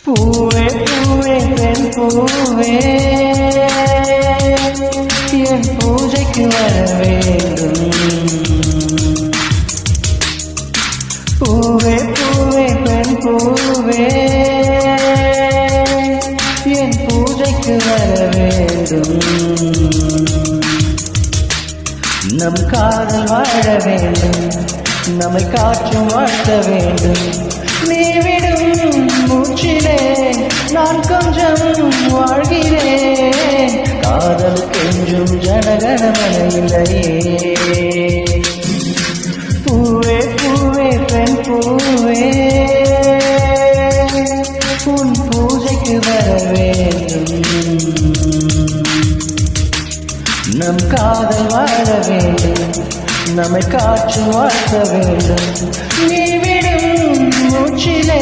பூவே பூவே பெண் பூவே என் பூஜைக்கு வர வேண்டும். பூவே பூவே பெண் பூவே என் பூஜைக்கு வர வேண்டும். நம் காதல் வாழ வேண்டும், நம்மை காற்றும் வாழ்த்த வேண்டும். நீ விடும் மூச்சிலே நான் கொஞ்சம் வாழ்கிறேன். காதலுக்கு என்றும் ஜனகணமன இல்லையே. பூவே பூவே பெண் பூவே உன் பூஜைக்கு வர வேண்டும். நம் காதல் வாழ வேண்டும், நம்மை காற்று வாழ்த்த வேண்டும். நீ விடும் மூச்சிலே